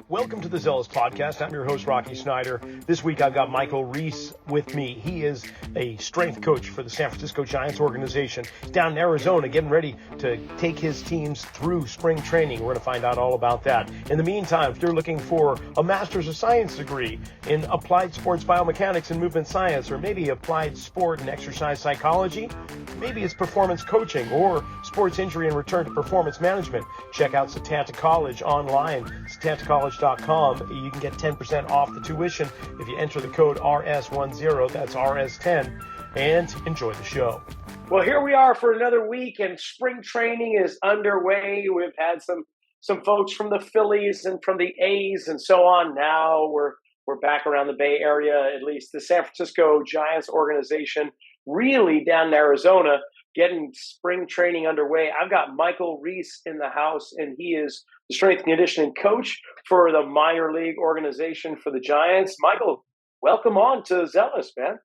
Welcome to the Zealous Podcast. I'm your host, Rocky Snyder. This week I've got Michael Rheese with me. He is a strength coach for the San Francisco Giants organization. He's down in Arizona getting ready to take his teams through spring training. We're going to find out all about that. In the meantime, if you're looking for a Master's of Science degree in applied sports biomechanics and movement science, or maybe applied sport and exercise psychology, maybe it's performance coaching or sports injury and return to performance management, check out Setanta College online, setantacollege.com. You can get 10% off the tuition if you enter the code RS10, that's RS10, and enjoy the show. Well, here we are for another week, and spring training is underway. We've had some folks from the Phillies and from the A's and so on. Now we're back around the Bay Area, at least the San Francisco Giants organization, really down in Arizona, getting spring training underway. I've got Michael Rheese in the house, and he is the strength and conditioning coach for the minor league organization for the Giants. Michael, welcome on to Zealous, man.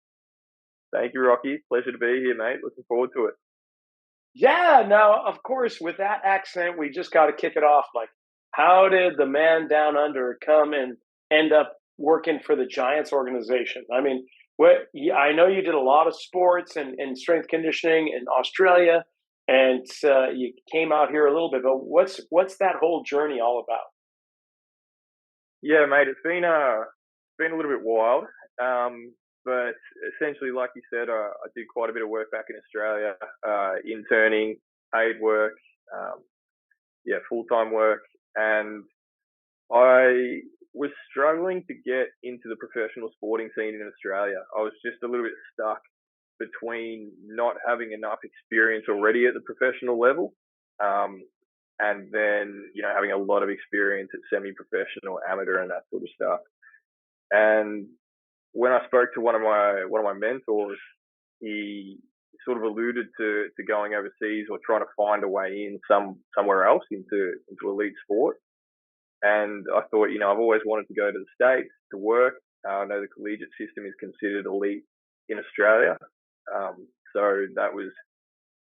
Thank you, Rocky. Pleasure to be here, mate. Looking forward to it. Yeah, now, of course, with that accent, we just got to kick it off. Like, how did the man down under come and end up working for the Giants organization? I mean, I know you did a lot of sports and strength conditioning in Australia, and you came out here a little bit, but what's that whole journey all about? Yeah, mate, it's been a little bit wild, but essentially, like you said, I did quite a bit of work back in Australia, interning, paid work, full-time work, and I was struggling to get into the professional sporting scene in Australia. I was just a little bit stuck between not having enough experience already at the professional level, and then, having a lot of experience at semi-professional, amateur, and that sort of stuff. And when I spoke to one of my mentors, he sort of alluded to going overseas or trying to find a way in somewhere else into elite sport. And I thought, I've always wanted to go to the States to work. I know the collegiate system is considered elite in Australia. So that was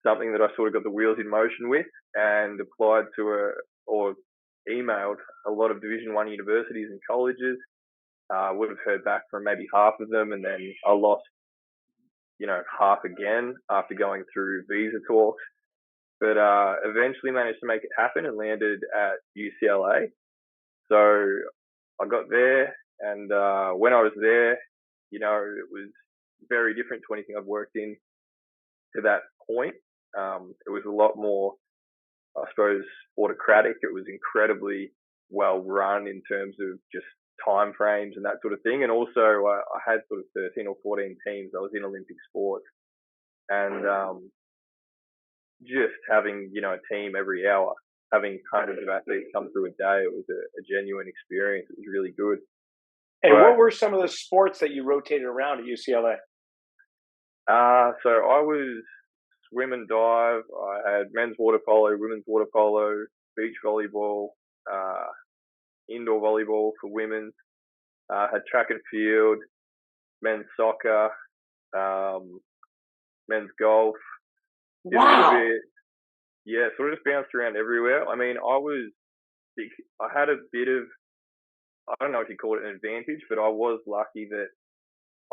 something that I sort of got the wheels in motion with, and applied to or emailed a lot of Division I universities and colleges. Would have heard back from maybe half of them, and then I lost, half again after going through visa talks. But eventually managed to make it happen and landed at UCLA. So I got there, and when I was there, it was very different to anything I've worked in to that point. It was a lot more, I suppose, autocratic. It was incredibly well run in terms of just time frames and that sort of thing. And also I had sort of 13 or 14 teams. I was in Olympic sports, and just having, a team every hour, having hundreds of athletes come through a day, it was a genuine experience. It was really good. And what were some of the sports that you rotated around at UCLA? So I was swim and dive. I had men's water polo, women's water polo, beach volleyball, indoor volleyball for women. Had track and field, men's soccer, men's golf. Wow. Sort of just bounced around everywhere. I mean, I had a bit of, I don't know if you call it an advantage, but I was lucky that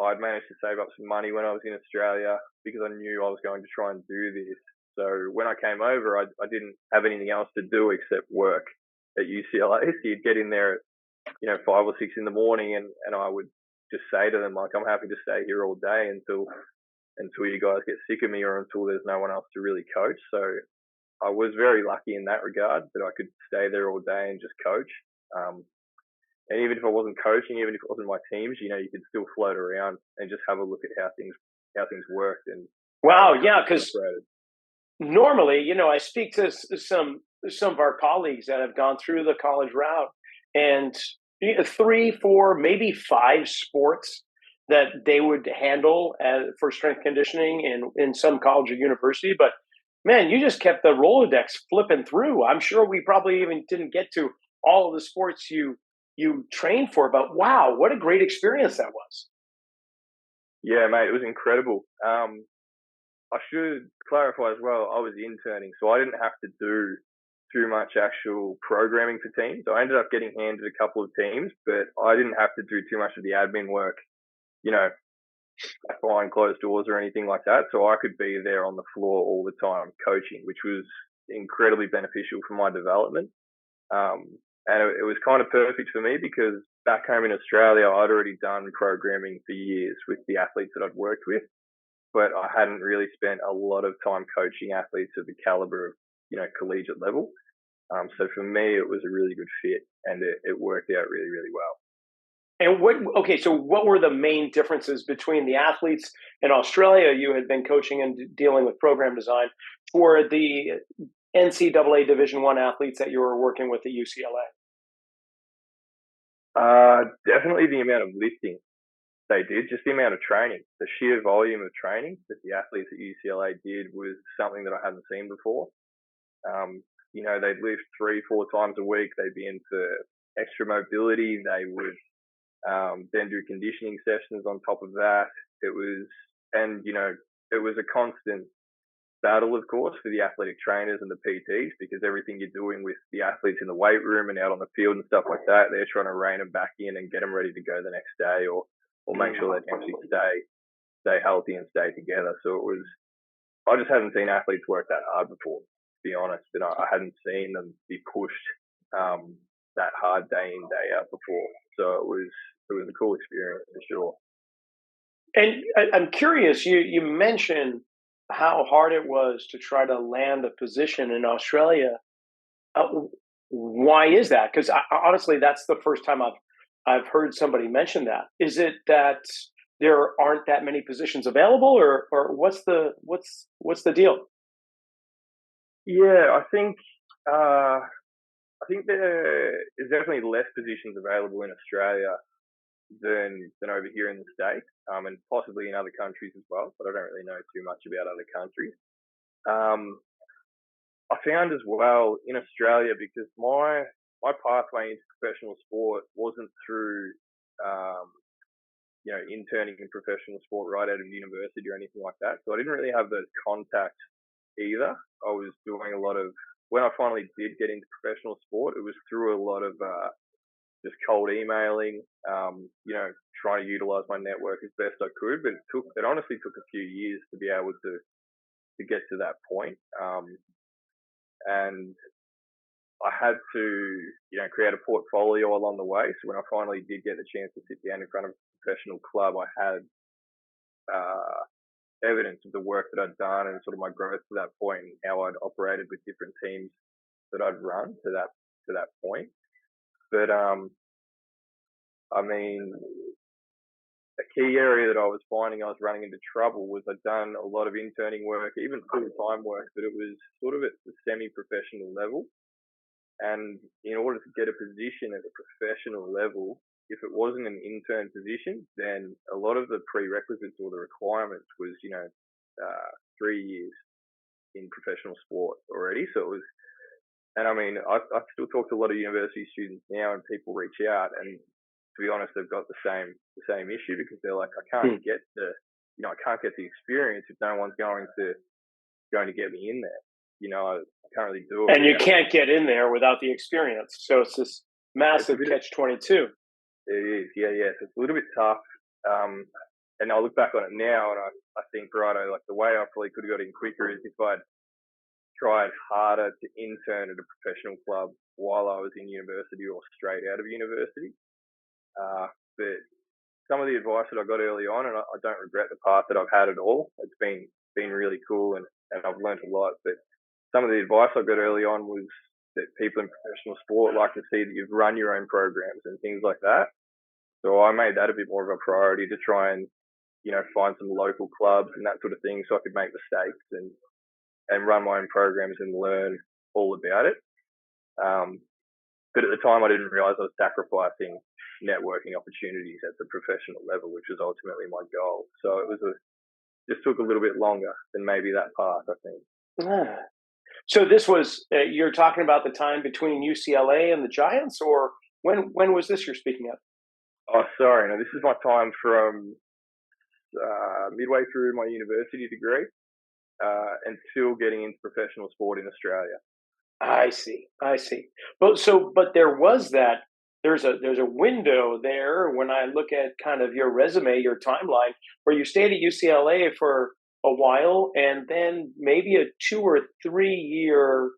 I'd managed to save up some money when I was in Australia, because I knew I was going to try and do this. So when I came over, I didn't have anything else to do except work at UCLA. So you'd get in there at 5 or 6 in the morning, and I would just say to them, like, I'm happy to stay here all day until you guys get sick of me, or until there's no one else to really coach. So I was very lucky in that regard that I could stay there all day and just coach. And even if I wasn't coaching, even if it wasn't my teams, you could still float around and just have a look at how things worked. And wow, yeah, because normally, I speak to some of our colleagues that have gone through the college route, and 3, 4, maybe 5 sports that they would handle for strength conditioning in some college or university. But man, you just kept the Rolodex flipping through. I'm sure we probably even didn't get to all of the sports you trained for, but wow, what a great experience that was. Yeah, mate, it was incredible. I should clarify as well, I was interning, so I didn't have to do too much actual programming for teams. I ended up getting handed a couple of teams, but I didn't have to do too much of the admin work, you know, behind closed doors or anything like that. So I could be there on the floor all the time coaching, which was incredibly beneficial for my development. And it was kind of perfect for me because back home in Australia, I'd already done programming for years with the athletes that I'd worked with, but I hadn't really spent a lot of time coaching athletes of the caliber of, collegiate level. So for me, it was a really good fit, and it worked out really, really well. And so what were the main differences between the athletes in Australia you had been coaching and dealing with program design for the NCAA Division I athletes that you were working with at UCLA? Definitely the amount of lifting they did, just the amount of training, the sheer volume of training that the athletes at UCLA did was something that I hadn't seen before. They'd lift 3-4 times a week. They'd be into extra mobility. They would then do conditioning sessions on top of that. It was a constant battle, of course, for the athletic trainers and the PTs, because everything you're doing with the athletes in the weight room and out on the field and stuff like that, they're trying to rein them back in and get them ready to go the next day, or make sure they actually stay healthy and stay together. So I just hadn't seen athletes work that hard before, to be honest, and I hadn't seen them be pushed that hard day in, day out before. So it was a cool experience for sure. And I'm curious, you mentioned how hard it was to try to land a position in Australia. Why is that? Because honestly, that's the first time I've heard somebody mention that. Is it that there aren't that many positions available, or what's the deal? Yeah, I think there is definitely less positions available in Australia than over here in the States, and possibly in other countries as well, but I don't really know too much about other countries. I found as well in Australia, because my pathway into professional sport wasn't through interning in professional sport right out of university or anything like that. So I didn't really have those contacts either. I was doing a lot of, when I finally did get into professional sport, it was through a lot of just cold emailing, trying to utilize my network as best I could. But it honestly took a few years to be able to get to that point. And I had to, create a portfolio along the way. So when I finally did get the chance to sit down in front of a professional club, I had evidence of the work that I'd done and sort of my growth to that point, and how I'd operated with different teams that I'd run to that point. But a key area that I was finding I was running into trouble was I'd done a lot of interning work, even full-time work, but it was sort of at the semi-professional level. And in order to get a position at the professional level, if it wasn't an intern position, then a lot of the prerequisites or the requirements was, 3 years in professional sport already. So it was, and I still talk to a lot of university students now, and people reach out, and to be honest, they've got the same issue, because they're like, I can't get I can't get the experience if no one's going to get me in there. I can't really do it. And you can't get in there without the experience. So it's this massive catch-22. It is, yeah. So it's a little bit tough. And I look back on it now, and I think, righto, like the way I probably could have got in quicker is if I'd tried harder to intern at a professional club while I was in university or straight out of university. But some of the advice that I got early on, and I don't regret the path that I've had at all. It's been really cool, and I've learned a lot. But some of the advice I got early on was that people in professional sport like to see that you've run your own programs and things like that. So I made that a bit more of a priority to try and, find some local clubs and that sort of thing, so I could make mistakes and run my own programs and learn all about it. But at the time, I didn't realize I was sacrificing networking opportunities at the professional level, which was ultimately my goal. So it just took a little bit longer than maybe that path, I think. So this was, you're talking about the time between UCLA and the Giants, or when was this you're speaking of? Oh, sorry. No, this is my time from midway through my university degree until getting into professional sport in Australia. I see. I see. But there's a window there when I look at kind of your resume, your timeline, where you stayed at UCLA for a while, and then maybe a 2 or 3 year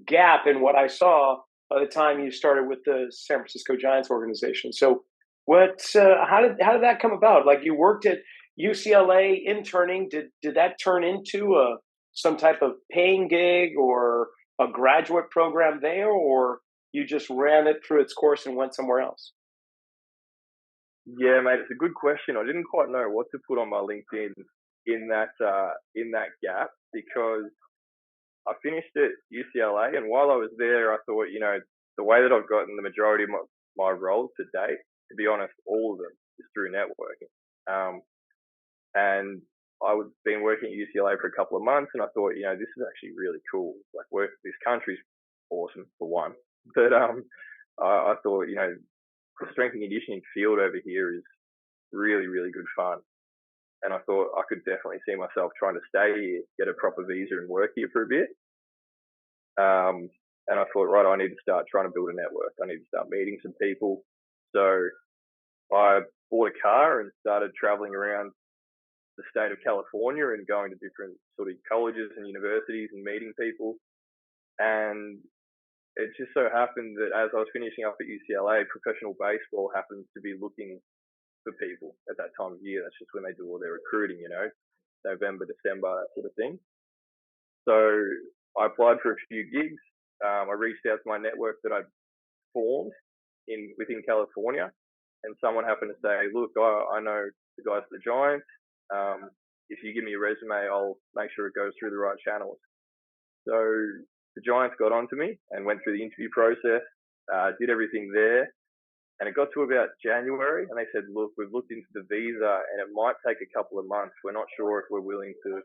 gap in what I saw by the time you started with the San Francisco Giants organization. So, how did that come about? Like, you worked at UCLA interning. Did that turn into a some type of paying gig or a graduate program there, or you just ran it through its course and went somewhere else? Yeah, mate, it's a good question. I didn't quite know what to put on my LinkedIn in that gap because I finished at UCLA, and while I was there, I thought, the way that I've gotten the majority of my roles to date, to be honest, all of them is through networking. And I was been working at UCLA for a couple of months, and I thought, this is actually really cool. Like, this country's awesome for one, but I thought, the strength and conditioning field over here is really, really good fun. And I thought I could definitely see myself trying to stay here, get a proper visa, and work here for a bit. And I thought, right, I need to start trying to build a network. I need to start meeting some people. So I bought a car and started traveling around the state of California and going to different sort of colleges and universities and meeting people. And it just so happened that as I was finishing up at UCLA, professional baseball happens to be looking for people at that time of year. That's just when they do all their recruiting, November, December, that sort of thing. So I applied for a few gigs. I reached out to my network that I'd formed within California, and someone happened to say, "Look, I know the guys at the Giants. If you give me a resume, I'll make sure it goes through the right channels." So the Giants got onto me and went through the interview process, did everything there, and it got to about January, and they said, "Look, we've looked into the visa, and it might take a couple of months. We're not sure if we're willing to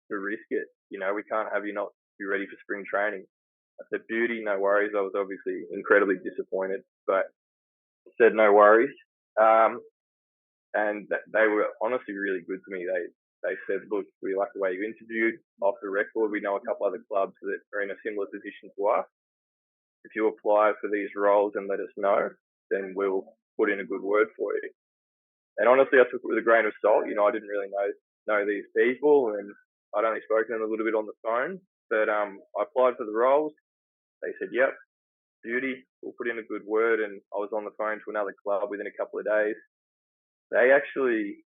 risk it. We can't have you not be ready for spring training." I said, "Beauty, no worries." I was obviously incredibly disappointed, but said no worries. And they were honestly really good to me. They said, "Look, we like the way you interviewed. Off the record, we know a couple other clubs that are in a similar position to us. If you apply for these roles and let us know, then we'll put in a good word for you." And honestly, I took it with a grain of salt. I didn't really know these people, and I'd only spoken to them a little bit on the phone. But I applied for the roles. They said, "Yep, beauty, we'll put in a good word." And I was on the phone to another club within a couple of days. They actually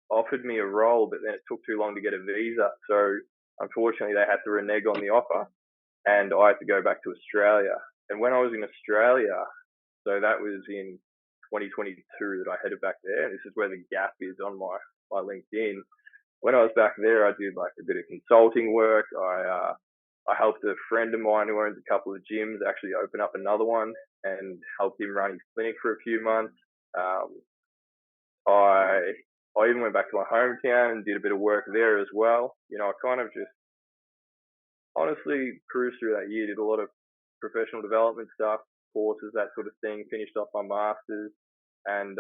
offered me a role, but then it took too long to get a visa. So unfortunately, they had to renege on the offer, and I had to go back to Australia. And when I was in Australia, so that was in 2022 that I headed back there. And this is where the gap is on my LinkedIn. When I was back there, I did like a bit of consulting work. I helped a friend of mine who owns a couple of gyms actually open up another one and helped him run his clinic for a few months. I even went back to my hometown and did a bit of work there as well. I kind of just honestly cruised through that year, did a lot of professional development stuff, courses, that sort of thing, finished off my master's. And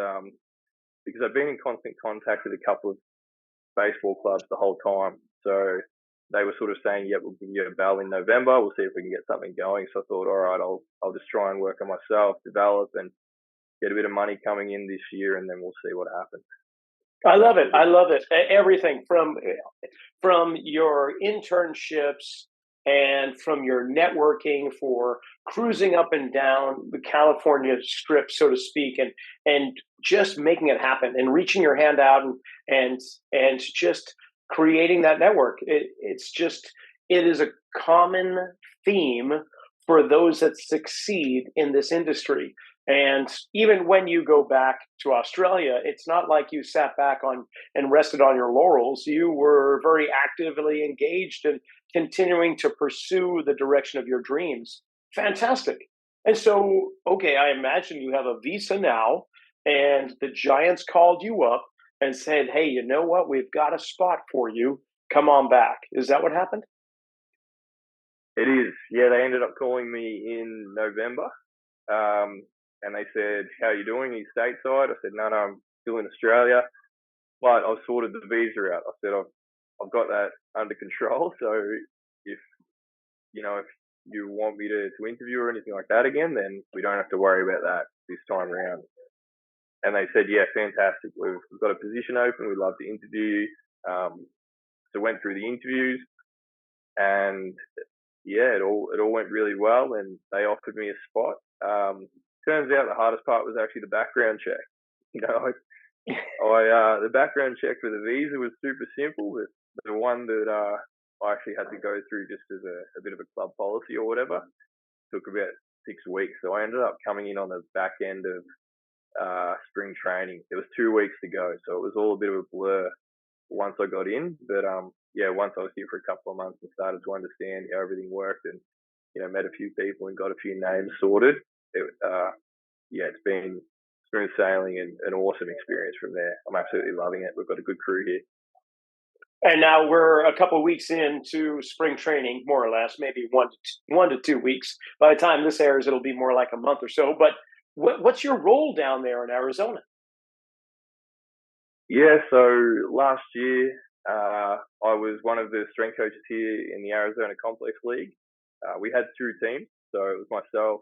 because I've been in constant contact with a couple of baseball clubs the whole time. So they were sort of saying, "Yeah, we'll give you a bell in November. We'll see if we can get something going." So I thought, all right, I'll just try and work on myself, develop, and get a bit of money coming in this year, and then we'll see what happens. I love it. I love it. Everything from your internships and from your networking for cruising up and down the California strip, so to speak, and just making it happen and reaching your hand out and just creating that network. It is a common theme for those that succeed in this industry. And even when you go back to Australia, it's not like you sat back on and rested on your laurels. You were very actively engaged and continuing to pursue the direction of your dreams. Fantastic. And so, okay, I imagine you have a visa now, and the Giants called you up and said, "Hey, you know what? We've got a spot for you. Come on back." Is that what happened? It is. Yeah, they ended up calling me in November. And they said, "How are you doing? Are you stateside?" I said, No, I'm still in Australia. But I've sorted the visa out. I said, I've got that under control. So if if you want me to interview or anything like that again, then we don't have to worry about that this time around. And they said, yeah, fantastic. We've got a position open. We'd love to interview you. So went through the interviews, and yeah, it all went really well, and they offered me a spot. Turns out the hardest part was actually the background check. The background check for the visa was super simple, but the one that I actually had to go through just as a bit of a club policy or whatever took about 6 weeks. So I ended up coming in on the back end of spring training. There was 2 weeks to go, so it was all a bit of a blur once I got in. But once I was here for a couple of months and started to understand how everything worked, and met a few people and got a few names sorted, it's been smooth sailing and an awesome experience from there. I'm absolutely loving it. We've got a good crew here. And now we're a couple of weeks into spring training, more or less, maybe 1 to 2 weeks. By the time this airs, it'll be more like a month or so. But what's your role down there in Arizona? Yeah, so last year I was one of the strength coaches here in the Arizona Complex League. We had 2 teams, so it was myself,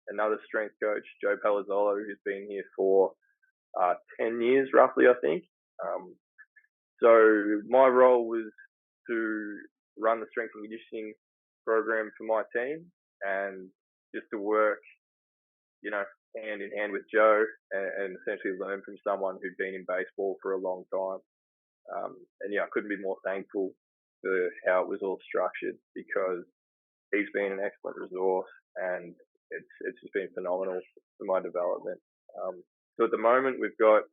another strength coach, Joe Palazzolo, who's been here for 10 years roughly, I think. So my role was to run the strength and conditioning program for my team, and just to work, hand in hand with Joe, and essentially learn from someone who'd been in baseball for a long time. I couldn't be more thankful for how it was all structured, because he's been an excellent resource, and it's just been phenomenal for my development. So at the moment, we've got,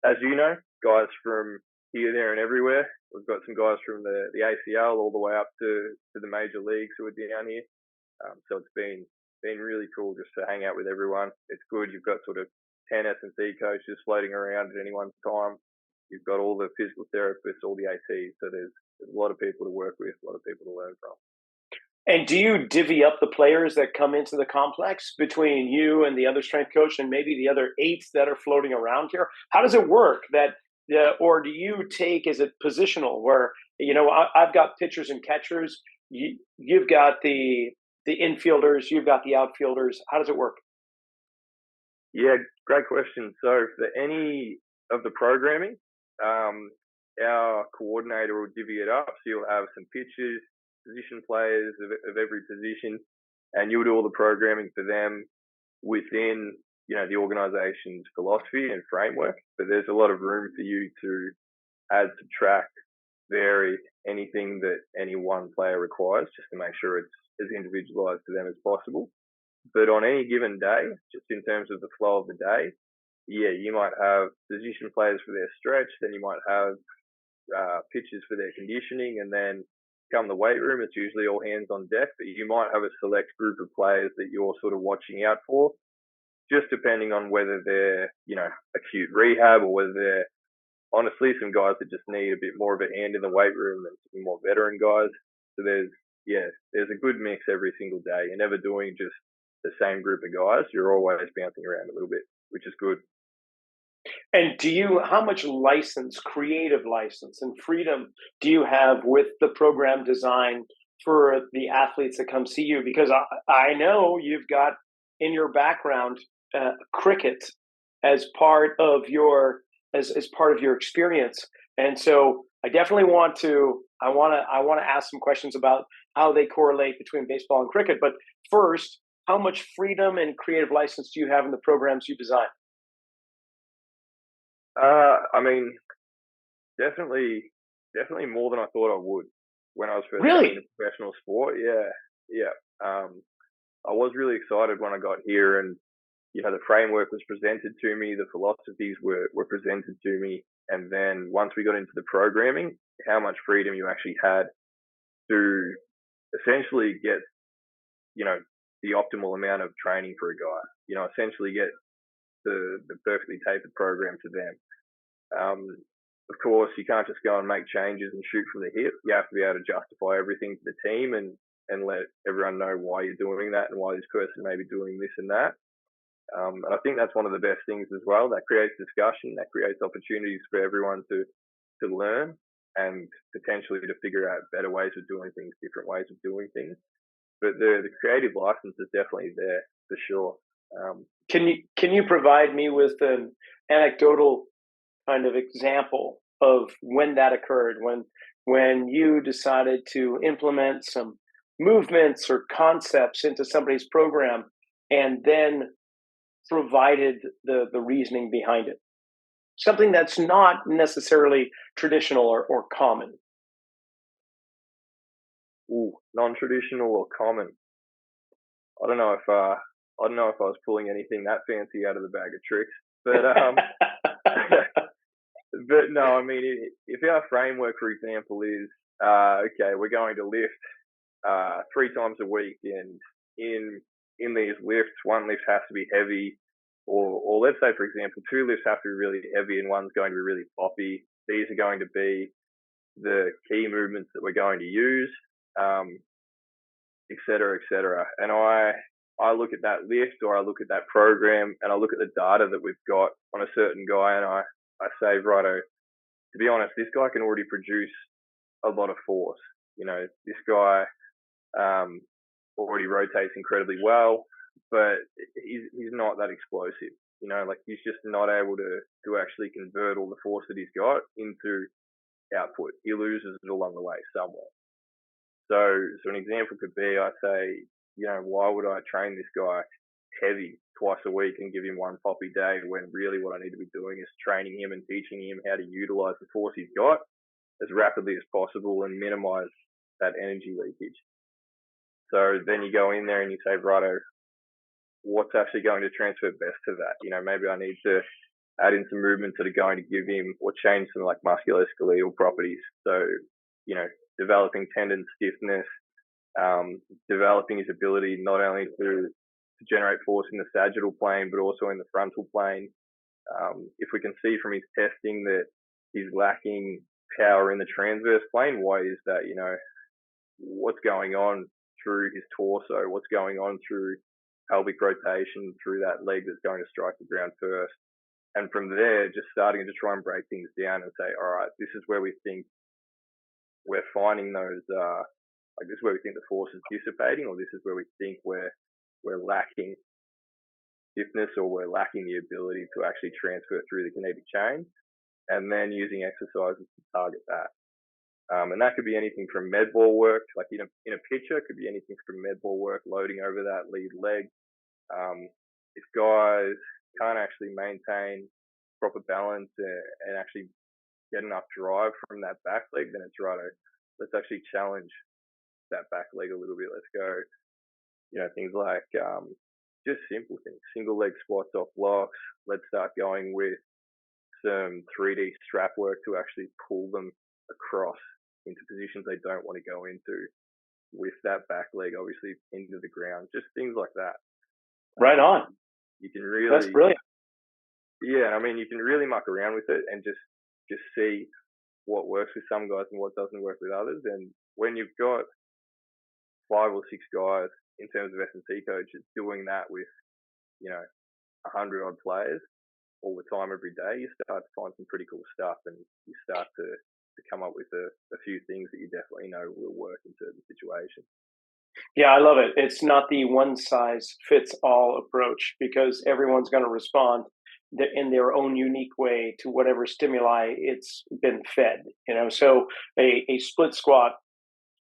as you know, guys from here, there, and everywhere. We've got some guys from the ACL all the way up to the major leagues who are down here. So it's been really cool just to hang out with everyone. It's good. You've got sort of 10 S&C coaches floating around at any one time. You've got all the physical therapists, all the ATs. So there's a lot of people to work with, a lot of people to learn from. And do you divvy up the players that come into the complex between you and the other strength coach and maybe the other 8 that are floating around here? How does it work? Or do you take, is it positional where, I've got pitchers and catchers, you've got the infielders, you've got the outfielders. How does it work? Yeah, great question. So for any of the programming, our coordinator will divvy it up. So you'll have some pitchers, position players of every position, and you'll do all the programming for them within the organization's philosophy and framework. But there's a lot of room for you to add, subtract, vary anything that any one player requires, just to make sure it's as individualized to them as possible. But on any given day, just in terms of the flow of the day, you might have position players for their stretch, then you might have pitchers for their conditioning, and then come the weight room, it's usually all hands on deck. But you might have a select group of players that you're sort of watching out for, just depending on whether they're, acute rehab, or whether they're honestly some guys that just need a bit more of a hand in the weight room than some more veteran guys. So there's a good mix every single day. You're never doing just the same group of guys. You're always bouncing around a little bit, which is good. And how much creative license and freedom do you have with the program design for the athletes that come see you? Because I know you've got in your background cricket as part of your as part of your experience, and so I definitely want to ask some questions about how they correlate between baseball and cricket. But first, how much freedom and creative license do you have in the programs you design? Definitely more than I thought I would when I was first really into professional sport. Yeah. I was really excited when I got here, and the framework was presented to me, the philosophies were presented to me, and then once we got into the programming, how much freedom you actually had to essentially get the optimal amount of training for a guy. Essentially get the perfectly tapered program to them. Of course, you can't just go and make changes and shoot from the hip. You have to be able to justify everything to the team and let everyone know why you're doing that and why this person may be doing this and that. And I think that's one of the best things as well. That creates discussion, that creates opportunities for everyone to learn. and potentially to figure out better ways of doing things, different ways of doing things. But the creative license is definitely there for sure. Can you provide me with an anecdotal kind of example of when that occurred, when you decided to implement some movements or concepts into somebody's program and then provided the reasoning behind it? Something that's not necessarily traditional or common. Ooh, non-traditional or common. I don't know if I was pulling anything that fancy out of the bag of tricks, but but no, I mean, if our framework, for example, is okay, we're going to lift 3 times a week, and in these lifts, one lift has to be heavy, or let's say, for example, 2 lifts have to be really heavy and one's going to be really poppy. These are going to be the key movements that we're going to use, et cetera, et cetera. And I look at that lift, or I look at that program, and I look at the data that we've got on a certain guy, and I say, righto, to be honest, this guy can already produce a lot of force. You know, this guy already rotates incredibly well, but he's not that explosive. You know, like he's just not able to actually convert all the force that he's got into output. He loses it along the way somewhere. So an example could be, I say, you know, why would I train this guy heavy twice a week and give him one poppy day when really what I need to be doing is training him and teaching him how to utilize the force he's got as rapidly as possible and minimize that energy leakage. So then you go in there and you say, righto, what's actually going to transfer best to that? You know, maybe I need to add in some movements that are going to give him or change some like musculoskeletal properties. So, you know, developing tendon stiffness, developing his ability not only to generate force in the sagittal plane, but also in the frontal plane. If we can see from his testing that he's lacking power in the transverse plane, why is that? You know, what's going on through his torso? What's going on through pelvic rotation, through that leg that's going to strike the ground first? And from there, just starting to try and break things down and say, all right, this is where we think we're finding those, like this is where we think the force is dissipating, or this is where we think we're lacking stiffness, or we're lacking the ability to actually transfer through the kinetic chain, and then using exercises to target that. And that could be anything from med ball work, like in a picture, it could be anything from med ball work, loading over that lead leg. If guys can't actually maintain proper balance and actually get enough drive from that back leg, then it's righto. Let's actually challenge that back leg a little bit. Let's go, you know, things like just simple things, single leg squats off blocks. Let's start going with some 3D strap work to actually pull them across into positions they don't want to go into with that back leg, obviously into the ground. Just things like that. Right on. You can really, that's brilliant. Yeah, I mean, you can really muck around with it and just see what works with some guys and what doesn't work with others. And when you've got 5 or 6 guys in terms of S&C coaches doing that with, you know, 100 odd players all the time every day, you start to find some pretty cool stuff, and you start to come up with a few things that you definitely know will work in certain situations. Yeah, I love it. It's not the one size fits all approach, because everyone's going to respond in their own unique way to whatever stimuli it's been fed. You know, so a split squat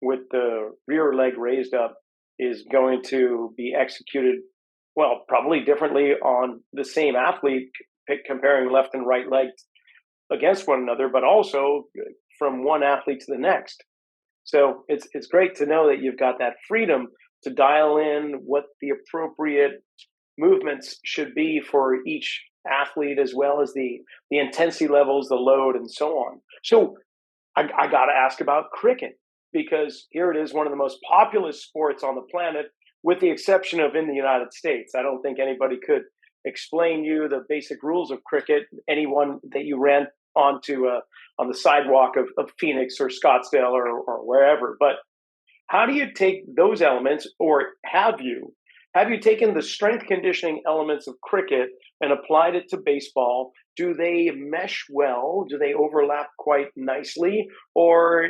with the rear leg raised up is going to be executed, well, probably differently on the same athlete, comparing left and right legs against one another, but also from one athlete to the next. So it's great to know that you've got that freedom to dial in what the appropriate movements should be for each athlete, as well as the intensity levels, the load, and so on. So I got to ask about cricket, because here it is, one of the most populous sports on the planet, with the exception of in the United States. I don't think anybody could explain you the basic rules of cricket, anyone that you ran onto on the sidewalk of Phoenix or Scottsdale or wherever. But how do you take those elements, or have you Have you taken the strength conditioning elements of cricket and applied it to baseball? Do they mesh well? Do they overlap quite nicely? Or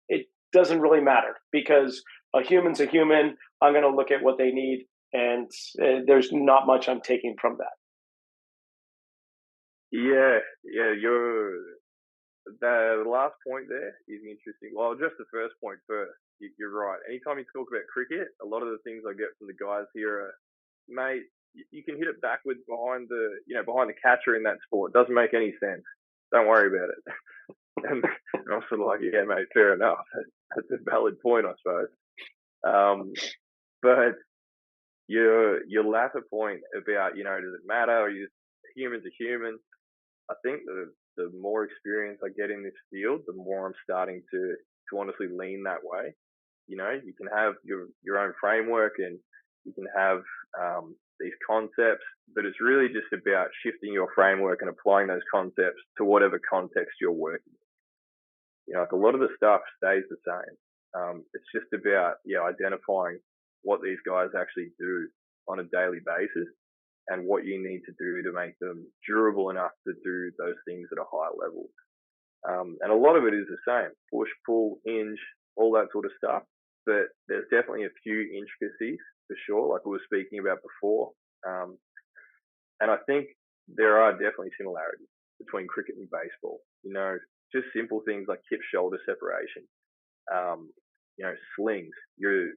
it doesn't really matter because a human's a human. I'm going to look at what they need, and there's not much I'm taking from that. Yeah, the last point there is interesting. Well, just the first point first. You're right. Anytime you talk about cricket, a lot of the things I get from the guys here are, mate, you can hit it backwards behind the catcher in that sport. It doesn't make any sense. Don't worry about it. and I'm sort of like, yeah, mate, fair enough. That's a valid point, I suppose. But your latter point about, does it matter? Are you humans are human? I think the more experience I get in this field, the more I'm starting to honestly lean that way. You can have your own framework and you can have these concepts, but it's really just about shifting your framework and applying those concepts to whatever context you're working in. Like a lot of the stuff stays the same. It's just about identifying what these guys actually do on a daily basis and what you need to do to make them durable enough to do those things at a high level. And a lot of it is the same: push, pull, hinge, all that sort of stuff. But there's definitely a few intricacies for sure, like we were speaking about before. And I think there are definitely similarities between cricket and baseball. Just simple things like hip shoulder separation. Slings, your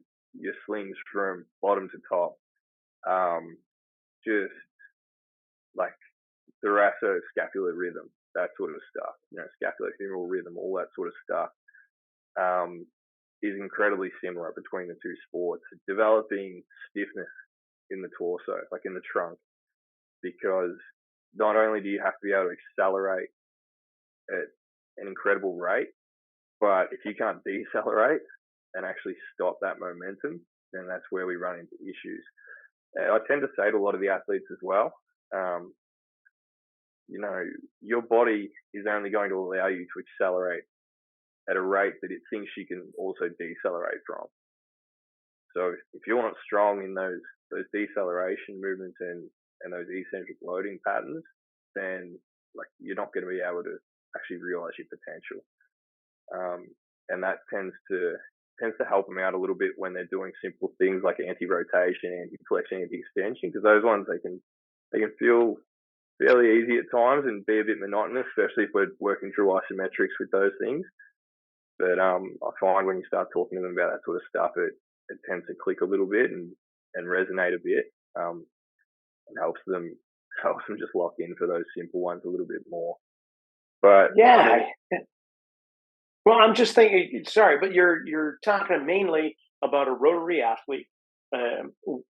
slings from bottom to top. Just like thoracic-scapular rhythm, that sort of stuff. Scapulohumeral rhythm, all that sort of stuff. Is incredibly similar between the two sports. Developing stiffness in the torso, like in the trunk, because not only do you have to be able to accelerate at an incredible rate, but if you can't decelerate and actually stop that momentum, then that's where we run into issues. I tend to say to a lot of the athletes as well, your body is only going to allow you to accelerate at a rate that it thinks you can also decelerate from. So if you're not strong in those deceleration movements and those eccentric loading patterns, then you're not going to be able to actually realize your potential. And that tends to help them out a little bit when they're doing simple things like anti-rotation, anti-flexion, anti-extension, because those ones they can feel fairly easy at times and be a bit monotonous, especially if we're working through isometrics with those things. But I find when you start talking to them about that sort of stuff, it tends to click a little bit and resonate a bit, and helps them just lock in for those simple ones a little bit more. But yeah. Well, I'm just thinking. Sorry, but you're talking mainly about a rotary athlete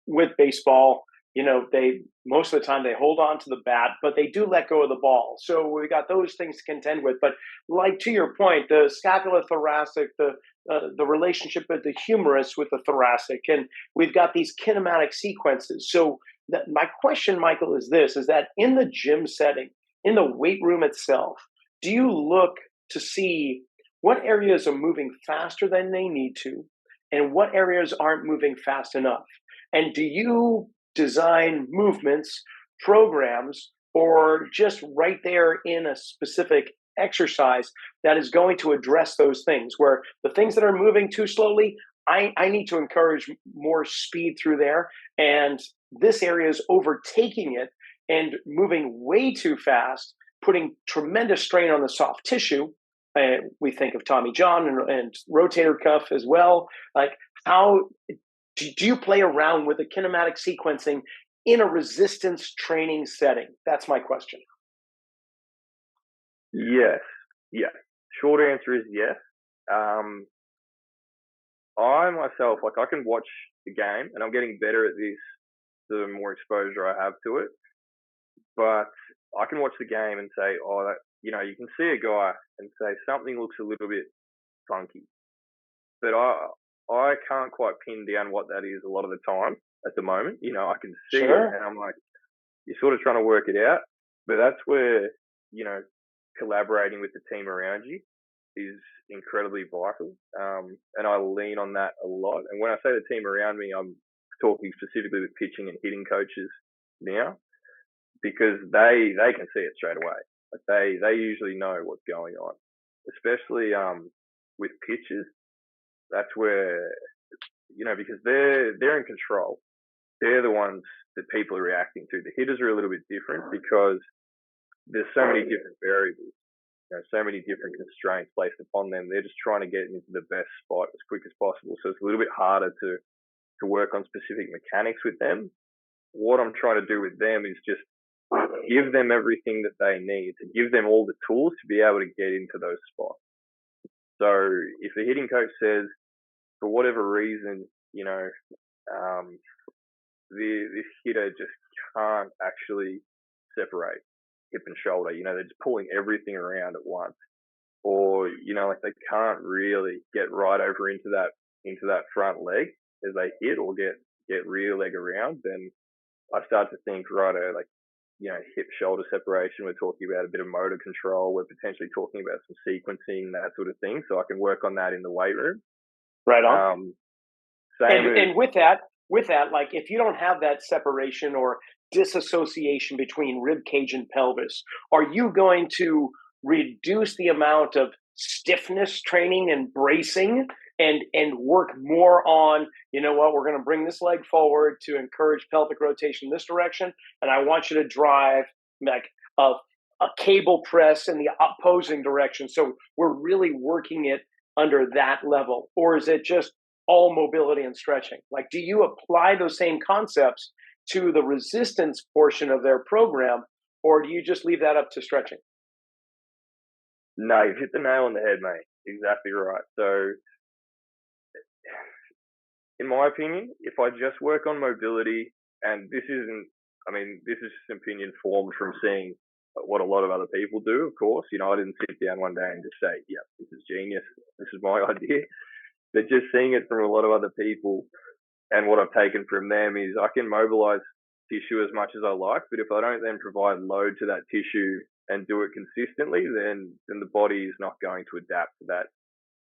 with baseball. They most of the time they hold on to the bat, but they do let go of the ball. So we got those things to contend with. But like to your point, the scapulothoracic, the relationship with the humerus with the thoracic, and we've got these kinematic sequences. So my question, Michael, is this: is that in the gym setting, in the weight room itself, do you look to see what areas are moving faster than they need to, and what areas aren't moving fast enough? And do you design movements, programs, or just right there in a specific exercise that is going to address those things, where the things that are moving too slowly, I need to encourage more speed through there, and this area is overtaking it and moving way too fast, putting tremendous strain on the soft tissue. We think of Tommy John and rotator cuff as well. Like, how do you play around with the kinematic sequencing in a resistance training setting? That's my question. Yes. Yeah. Short answer is yes. I myself, I can watch the game, and I'm getting better at this the more exposure I have to it. But I can watch the game and say, you can see a guy and say something looks a little bit funky. But I can't quite pin down what that is a lot of the time at the moment. I can see it and I'm like, you're sort of trying to work it out. But that's where, collaborating with the team around you is incredibly vital. And I lean on that a lot. And when I say the team around me, I'm talking specifically with pitching and hitting coaches now, because they can see it straight away. Like they usually know what's going on, especially with pitches. That's where, because they're in control. They're the ones that people are reacting to. The hitters are a little bit different because there's so many different variables, so many different constraints placed upon them. They're just trying to get into the best spot as quick as possible. So it's a little bit harder to work on specific mechanics with them. What I'm trying to do with them is just give them everything that they need, to give them all the tools to be able to get into those spots. So if the hitting coach says, for whatever reason, this hitter just can't actually separate hip and shoulder, they're just pulling everything around at once, or they can't really get right over into that front leg as they hit, or get rear leg around, then I start to think, hip shoulder separation, we're talking about a bit of motor control, we're potentially talking about some sequencing, that sort of thing, so I can work on that in the weight room. Right on. And with that, like, if you don't have that separation or disassociation between rib cage and pelvis, are you going to reduce the amount of stiffness training and bracing and work more on, we're going to bring this leg forward to encourage pelvic rotation in this direction, and I want you to drive like a cable press in the opposing direction? So we're really working it under that level, or is it just all mobility and stretching? Like, do you apply those same concepts to the resistance portion of their program, or do you just leave that up to stretching? No, you've hit the nail on the head, mate. Exactly right. So, in my opinion, if I just work on mobility, and this is just an opinion formed from seeing what a lot of other people do, of course. I didn't sit down one day and just say, yeah, this is genius, this is my idea. But just seeing it from a lot of other people, and what I've taken from them is I can mobilize tissue as much as I like, but if I don't then provide load to that tissue and do it consistently, then the body is not going to adapt to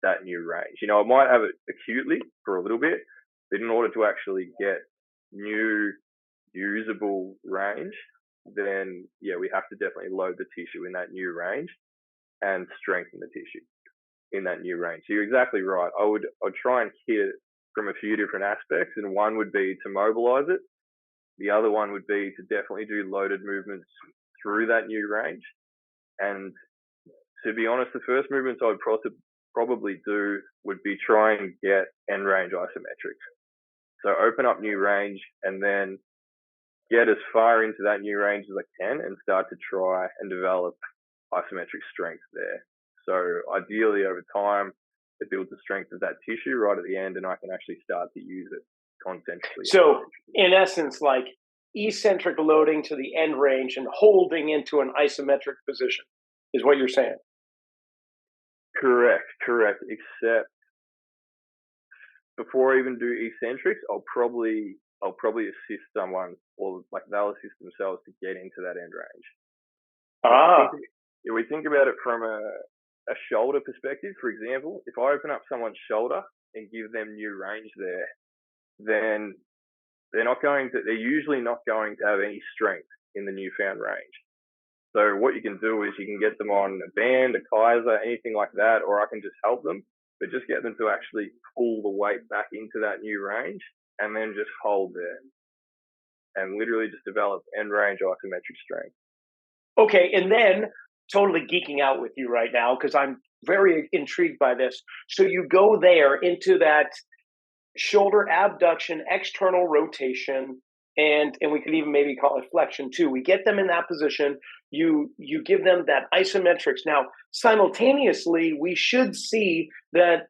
that new range. I might have it acutely for a little bit, but in order to actually get new usable range, then we have to definitely load the tissue in that new range and strengthen the tissue in that new range. So you're exactly right. I'd try and hit it from a few different aspects, and one would be to mobilize it. The other one would be to definitely do loaded movements through that new range. And to be honest, the first movements I would probably do would be try and get end range isometrics. So open up new range and then get as far into that new range as I can and start to try and develop isometric strength there. So ideally over time, it builds the strength of that tissue right at the end, and I can actually start to use it concentrically. So in essence, like eccentric loading to the end range and holding into an isometric position is what you're saying. Correct. Except before I even do eccentrics, I'll probably assist someone, or like they'll assist themselves to get into that end range. If we think about it from a shoulder perspective, for example, if I open up someone's shoulder and give them new range there, then they're usually not going to have any strength in the newfound range. So what you can do is you can get them on a band, a Kaiser, anything like that, or I can just help them, but just get them to actually pull the weight back into that new range and then just hold there and literally just develop end range isometric strength. Okay, and then totally geeking out with you right now because I'm very intrigued by this. So you go there into that shoulder abduction, external rotation, and we could even maybe call it flexion too. We get them in that position. You give them that isometrics. Now, simultaneously, we should see that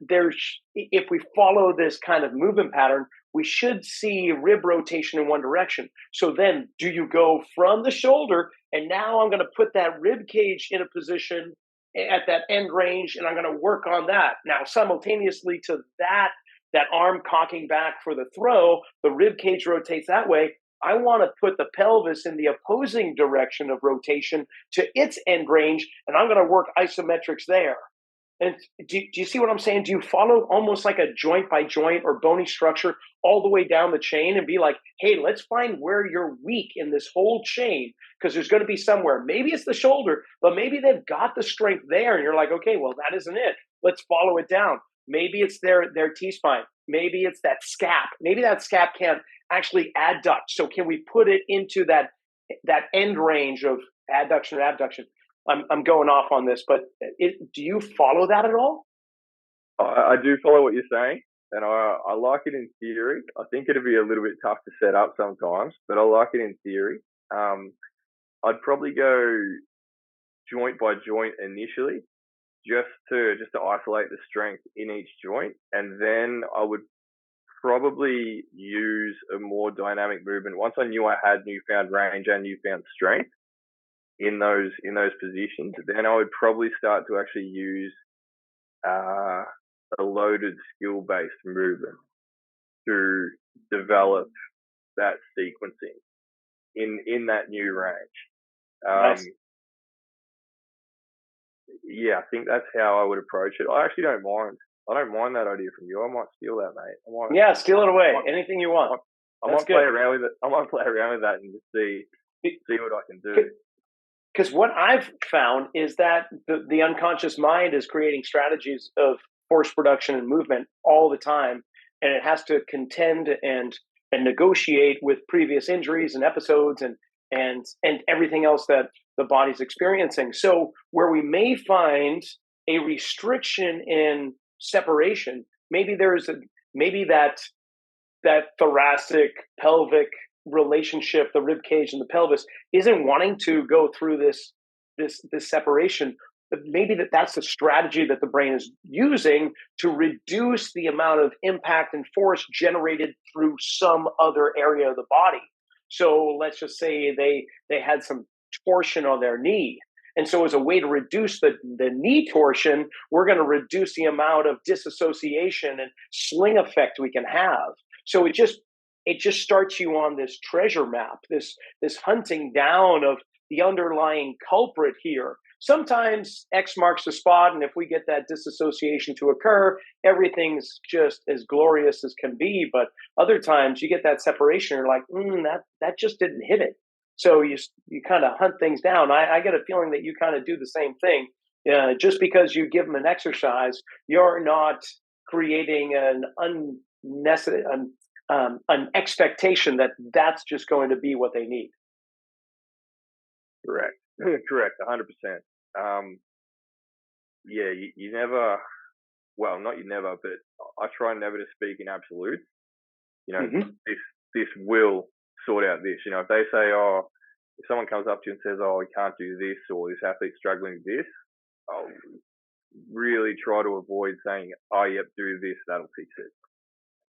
if we follow this kind of movement pattern, we should see rib rotation in one direction. So then do you go from the shoulder, and now I'm going to put that rib cage in a position at that end range, and I'm going to work on that. Now, simultaneously to that arm cocking back for the throw, the rib cage rotates that way. I want to put the pelvis in the opposing direction of rotation to its end range, and I'm going to work isometrics there. And do you see what I'm saying? Do you follow almost like a joint by joint or bony structure all the way down the chain and be like, hey, let's find where you're weak in this whole chain? Because there's going to be somewhere. Maybe it's the shoulder, but maybe they've got the strength there. And you're like, okay, well, that isn't it. Let's follow it down. Maybe it's their T-spine. Maybe it's that scap. Maybe that scap can't actually adduct. So can we put it into that end range of adduction or abduction? I'm going off on this, but do you follow that at all? I do follow what you're saying, and I like it in theory. I think it'd be a little bit tough to set up sometimes, but I like it in theory. I'd probably go joint by joint initially, just to isolate the strength in each joint, and then I would probably use a more dynamic movement once I knew I had newfound range and newfound strength in those positions. Then I would probably start to actually use a loaded skill-based movement to develop that sequencing in that new range. Nice. Yeah, I think that's how I would approach it. I actually don't mind. I don't mind that idea from you. I might steal that, mate. Yeah, steal it away. Anything you want. I might play around with it. I might play around with that and just see what I can do. Because what I've found is that the unconscious mind is creating strategies of force production and movement all the time, and it has to contend and negotiate with previous injuries and episodes and everything else that the body's experiencing. So where we may find a restriction in separation, maybe that thoracic pelvic relationship, the rib cage and the pelvis, isn't wanting to go through this separation. But maybe that's the strategy that the brain is using to reduce the amount of impact and force generated through some other area of the body. So let's just say they had some torsion on their knee. And so as a way to reduce the knee torsion, we're going to reduce the amount of disassociation and sling effect we can have. So it just starts you on this treasure map, this hunting down of the underlying culprit here. Sometimes X marks the spot, and if we get that disassociation to occur, everything's just as glorious as can be. But other times you get that separation, you're like, that just didn't hit it. So you kind of hunt things down. I get a feeling that you kind of do the same thing. Just because you give them an exercise, you're not creating an expectation that that's just going to be what they need. Correct, 100%. Yeah, you never. Well, not you never, but I try never to speak in absolutes. This will sort out this. If they say, if someone comes up to you and says, we can't do this, or this athlete's struggling with this, I'll really try to avoid saying, yep, do this, that'll fix it.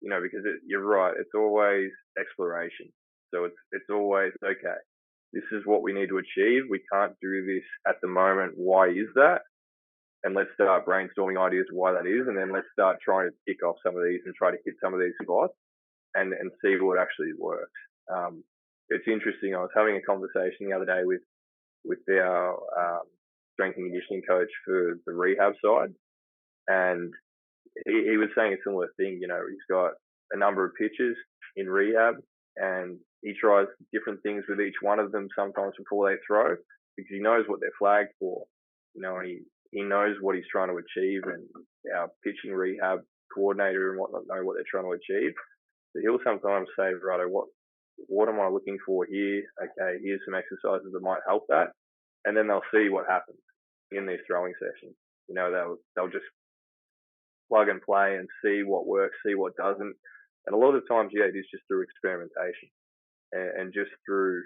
Because you're right, it's always exploration. So it's always, okay, this is what we need to achieve. We can't do this at the moment. Why is that? And let's start brainstorming ideas of why that is. And then let's start trying to tick off some of these and try to hit some of these spots and see what actually works. It's interesting. I was having a conversation the other day with our strength and conditioning coach for the rehab side. And he was saying a similar thing. He's got a number of pitches in rehab, and he tries different things with each one of them sometimes before they throw, because he knows what they're flagged for. He knows what he's trying to achieve, and our pitching rehab coordinator and whatnot know what they're trying to achieve. So he'll sometimes say, righto, what am I looking for here? Okay, here's some exercises that might help that. And then they'll see what happens in these throwing sessions. They'll just plug and play and see what works, see what doesn't. And a lot of the times, it is just through experimentation and just through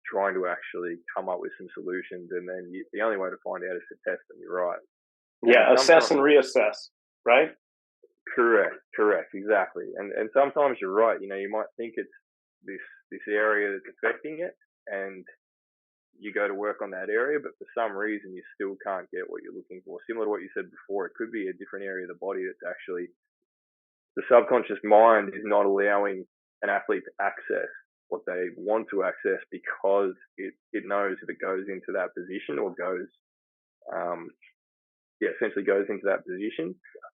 trying to actually come up with some solutions. And then the only way to find out is to test them. You're right. Yeah, assess and reassess, right? Correct, exactly. And sometimes you're right. You might think it's this area that's affecting it, and you go to work on that area, but for some reason you still can't get what you're looking for. Similar to what you said before, it could be a different area of the body that's actually the subconscious mind is not allowing an athlete to access what they want to access, because it knows if it goes into that position or goes essentially goes into that position,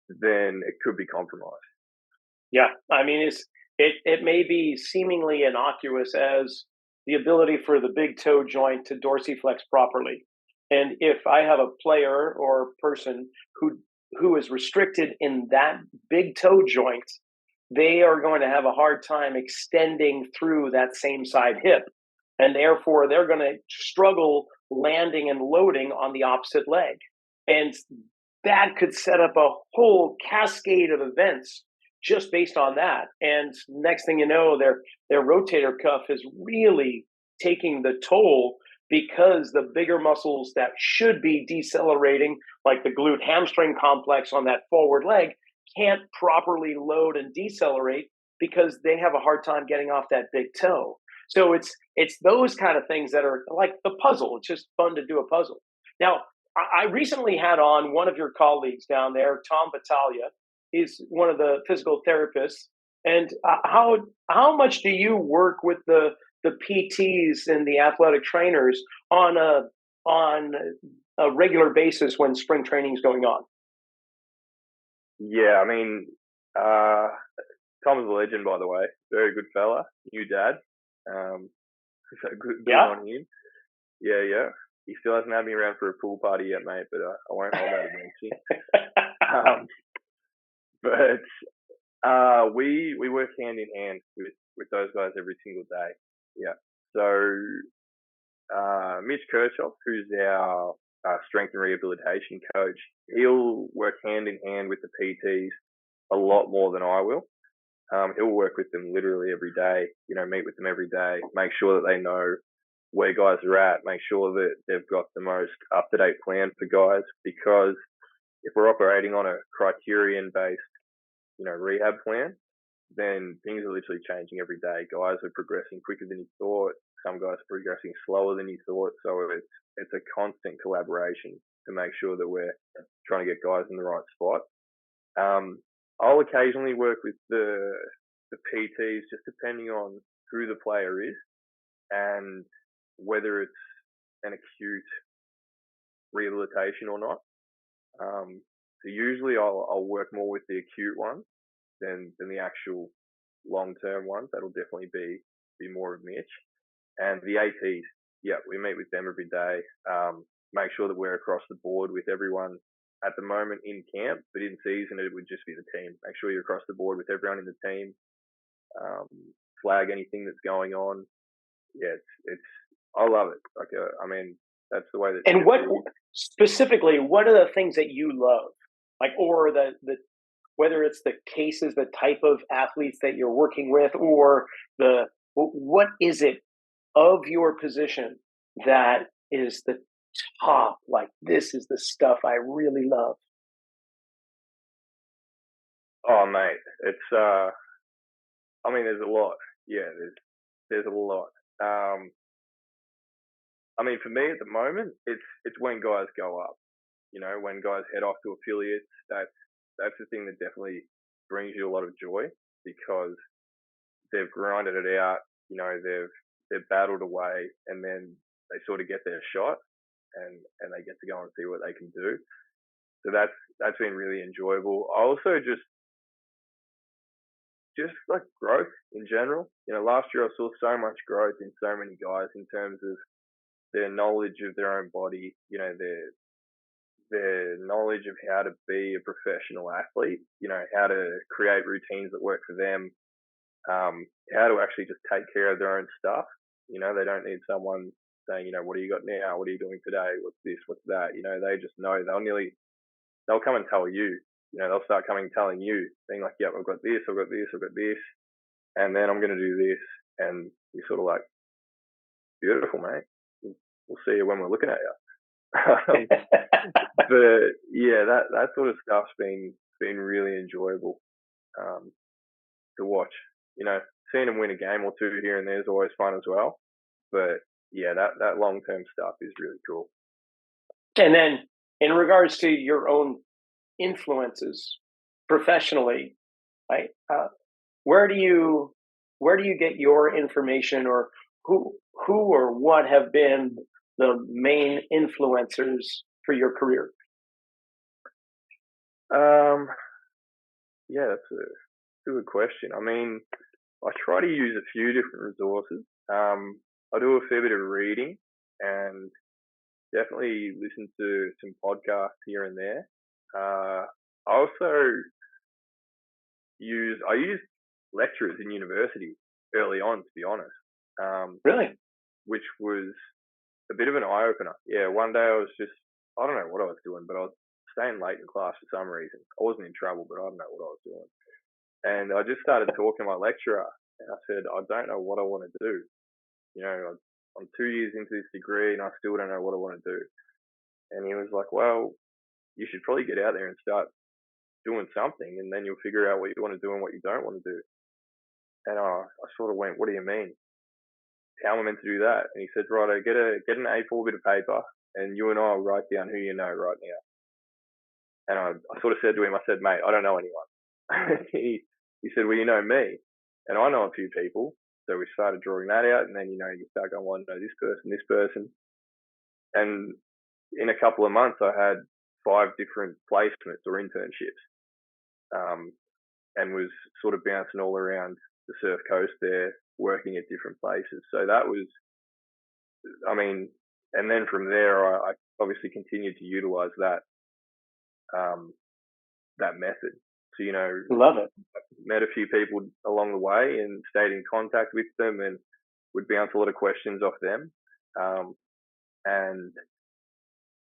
then it could be compromised. Yeah, I mean, it may be seemingly innocuous as the ability for the big toe joint to dorsiflex properly, and if I have a player or person who is restricted in that big toe joint, they are going to have a hard time extending through that same side hip, and therefore they're going to struggle landing and loading on the opposite leg, and that could set up a whole cascade of events just based on that. And next thing you know, their rotator cuff is really taking the toll because the bigger muscles that should be decelerating, like the glute hamstring complex on that forward leg, can't properly load and decelerate because they have a hard time getting off that big toe. So it's those kind of things that are like the puzzle. It's just fun to do a puzzle. Now, I recently had on one of your colleagues down there, Tom Battaglia. He's one of the physical therapists. And how much do you work with the PTs and the athletic trainers on a regular basis when spring training is going on? Yeah, I mean, Tom's a legend, by the way. Very good fella. New dad. So good on him. Yeah. He still hasn't had me around for a pool party yet, mate, but I won't hold that against you. But we work hand in hand with those guys every single day. Yeah. So Mitch Kirchhoff, who's our strength and rehabilitation coach, he'll work hand in hand with the PTs a lot more than I will. He'll work with them literally every day, meet with them every day, make sure that they know where guys are at, make sure that they've got the most up-to-date plan for guys, because if we're operating on a criterion-based, rehab plan, then things are literally changing every day. Guys are progressing quicker than you thought. Some guys are progressing slower than you thought. So it's a constant collaboration to make sure that we're trying to get guys in the right spot. I'll occasionally work with the PTs just depending on who the player is and whether it's an acute rehabilitation or not. So usually I'll work more with the acute ones than the actual long-term ones. That'll definitely be more of Mitch. And the ATs, yeah, we meet with them every day. Make sure that we're across the board with everyone at the moment in camp, but in season it would just be the team. Make sure you're across the board with everyone in the team. Flag anything that's going on. Yeah, it's I love it. Like, I mean, that's the way that. And what specifically? What are the things that you love? Like, or the whether it's the cases, the type of athletes that you're working with, or what is it of your position that is the top? Like, this is the stuff I really love. Oh, mate, it's I mean, there's a lot. Yeah, there's a lot. I mean, for me at the moment, it's when guys go up. When guys head off to affiliates, that's the thing that definitely brings you a lot of joy, because they've grinded it out. They've battled away, and then they sort of get their shot, and they get to go and see what they can do. So that's been really enjoyable. I also just like growth in general. Last year I saw so much growth in so many guys in terms of their knowledge of their own body, their knowledge of how to be a professional athlete, how to create routines that work for them, how to actually just take care of their own stuff. They don't need someone saying, what do you got now? What are you doing today? What's this? What's that? They just know. They'll come and tell you. They'll start coming telling you, being like, yep, I've got this, I've got this, I've got this, and then I'm going to do this. And you're sort of like, beautiful, mate. We'll see you when we're looking at you. But yeah, that sort of stuff's been really enjoyable to watch. Seeing them win a game or two here and there is always fun as well. But yeah, that long-term stuff is really cool. And then in regards to your own influences professionally, right? Where do you get your information, or who or what have been the main influencers for your career? Um, yeah, that's a good question. I mean, I try to use a few different resources. I do a fair bit of reading and definitely listen to some podcasts here and there. I also I used lecturers in university early on, to be honest, Really? which was a bit of an eye opener. Yeah, one day I don't know what I was doing, but I was staying late in class for some reason. I wasn't in trouble, but I don't know what I was doing. And I just started talking to my lecturer, and I said, I don't know what I want to do. You know, I'm 2 years into this degree, and I still don't know what I want to do. And he was like, well, you should probably get out there and start doing something, and then you'll figure out what you want to do and what you don't want to do. And I sort of went, what do you mean? How am I meant to do that? And he said, righto, get an A4 bit of paper, and you and I will write down who you know right now. And I sort of said to him, I said, mate, I don't know anyone. he said, well, you know me, and I know a few people. So we started drawing that out, and then, you start going, well, I know this person. And in a couple of months, I had 5 different placements or internships, and was sort of bouncing all around the surf coast there, working at different places. So that was, I mean, and then from there, I obviously continued to utilize that that method. So, Love it. met a few people along the way and stayed in contact with them and would bounce a lot of questions off them. And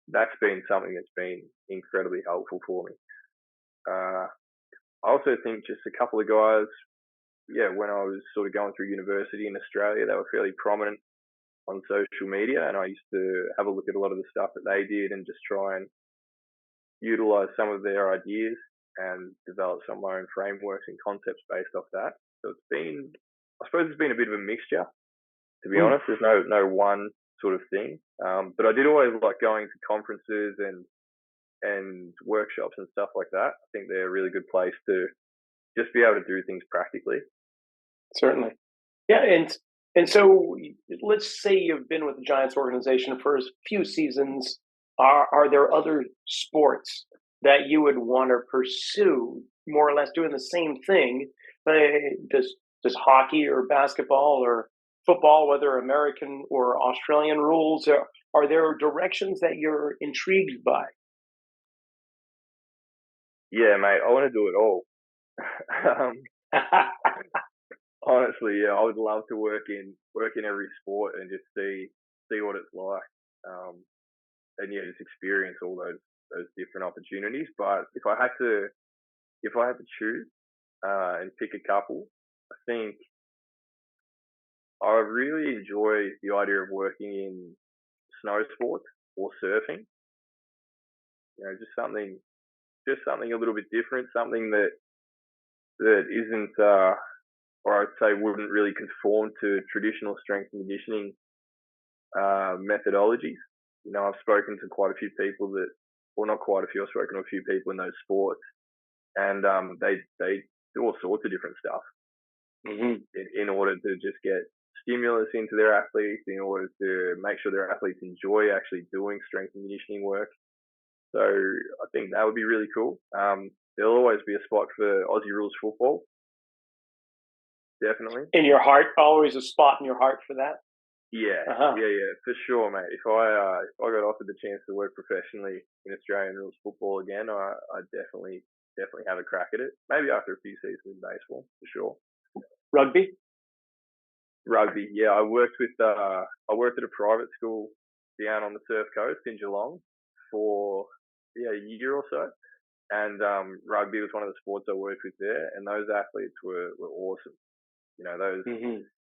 that's been something that's been incredibly helpful for me. I also think just a couple of guys, when I was sort of going through university in Australia, they were fairly prominent on social media, and I used to have a look at a lot of the stuff that they did and just try and utilize some of their ideas and develop some of my own frameworks and concepts based off that. So I suppose it's been a bit of a mixture, to be honest. There's no one sort of thing. But I did always like going to conferences and workshops and stuff like that. I think they're a really good place to just be able to do things practically. Certainly. Yeah, and so let's say you've been with the Giants organization for a few seasons. Are there other sports that you would want to pursue, more or less doing the same thing? Does hockey or basketball or football, whether American or Australian rules, are there directions that you're intrigued by? Yeah, mate, I want to do it all. Honestly, yeah, I would love to work in every sport and just see what it's like, and just experience all those different opportunities. But if I had to choose and pick a couple, I think I really enjoy the idea of working in snow sports or surfing. Just something a little bit different, something that isn't, or I'd say wouldn't really conform to traditional strength and conditioning methodologies. I've spoken to quite a few people not quite a few, I've spoken to a few people in those sports, and they do all sorts of different stuff in order to just get stimulus into their athletes, in order to make sure their athletes enjoy actually doing strength and conditioning work. So I think that would be really cool. There'll always be a spot for Aussie rules football. Definitely. In your heart, always a spot in your heart for that? Yeah, yeah, for sure, mate. If I got offered the chance to work professionally in Australian rules football again, I'd definitely have a crack at it. Maybe after a few seasons in baseball, for sure. Rugby, yeah. I worked at a private school down on the surf coast in Geelong for a year or so, and rugby was one of the sports I worked with there, and those athletes were awesome.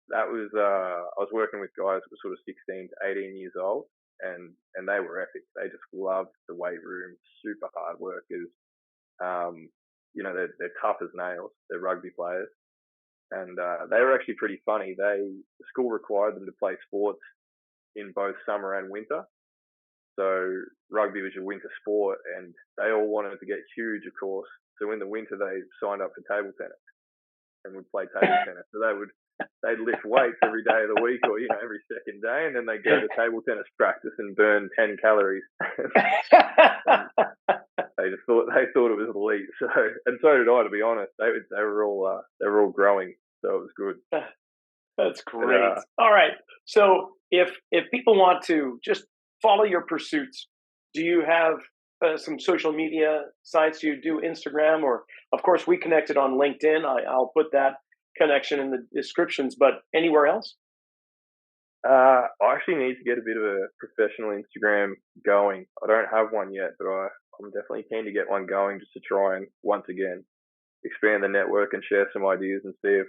That was I was working with guys that were sort of 16 to 18 years old, and they were epic. They just loved the weight room, super hard workers. They're tough as nails. They're rugby players, and they were actually pretty funny. The school required them to play sports in both summer and winter. So rugby was your winter sport, and they all wanted to get huge, of course. So in the winter, they signed up for table tennis and would play table tennis. So they'd lift weights every day of the week, or every second day, and then they'd go to table tennis practice and burn 10 calories. they thought it was elite. So, and so did I, to be honest. They were all growing, so it was good. That's great. All right. So if people want to just follow your pursuits, do you have some social media sites? Do you do Instagram, or of course we connected on LinkedIn. I'll put that connection in the descriptions, but anywhere else? I actually need to get a bit of a professional Instagram going. I don't have one yet, but I'm definitely keen to get one going just to try and once again expand the network and share some ideas and see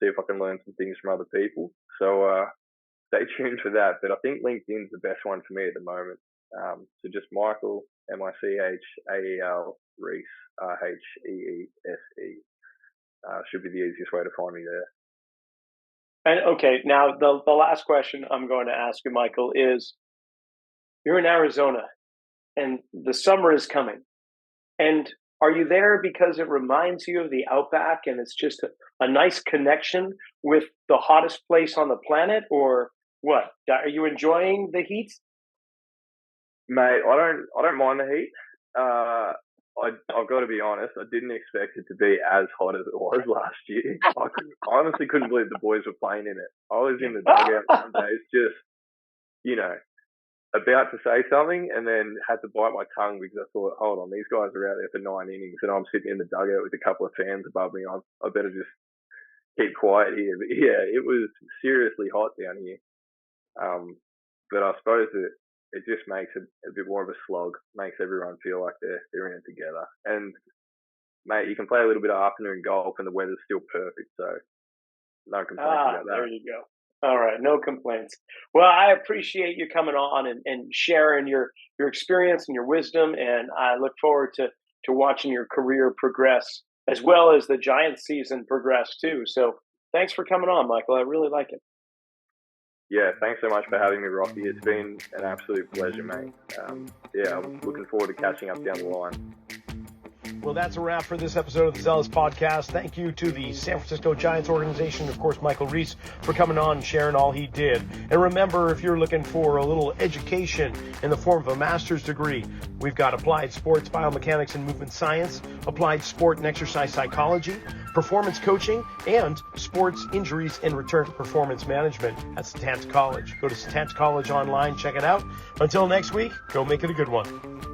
if I can learn some things from other people. So stay tuned for that. But I think LinkedIn's the best one for me at the moment. So just Michael, Michael, Rheese, Rheese. Should be the easiest way to find me there. And okay, now the last question I'm going to ask you, Michael, is you're in Arizona and the summer is coming. And are you there because it reminds you of the outback and it's just a nice connection with the hottest place on the planet, or what? Are you enjoying the heat? Mate, I don't mind the heat. I've got to be honest, I didn't expect it to be as hot as it was last year. I honestly couldn't believe the boys were playing in it. I was in the dugout some days just, about to say something and then had to bite my tongue because I thought, hold on, these guys are out there for 9 innings and I'm sitting in the dugout with a couple of fans above me. I better just keep quiet here. But yeah, it was seriously hot down here. But I suppose it just makes it a bit more of a slog, makes everyone feel like they're in it together. And mate, you can play a little bit of afternoon golf and the weather's still perfect, so no complaints about that. There you go. All right, no complaints. Well, I appreciate you coming on and sharing your experience and your wisdom, and I look forward to watching your career progress as well as the Giants season progress too. So thanks for coming on, Michael. I really like it. Yeah, thanks so much for having me, Rocky. It's been an absolute pleasure, mate. I'm looking forward to catching up down the line. Well, that's a wrap for this episode of the Zealous Podcast. Thank you to the San Francisco Giants organization, of course, Michael Rheese, for coming on and sharing all he did. And remember, if you're looking for a little education in the form of a master's degree, we've got applied sports biomechanics and movement science, applied sport and exercise psychology, performance coaching, and sports injuries and return to performance management at Satanta College. Go to Satanta College online, check it out. Until next week, go make it a good one.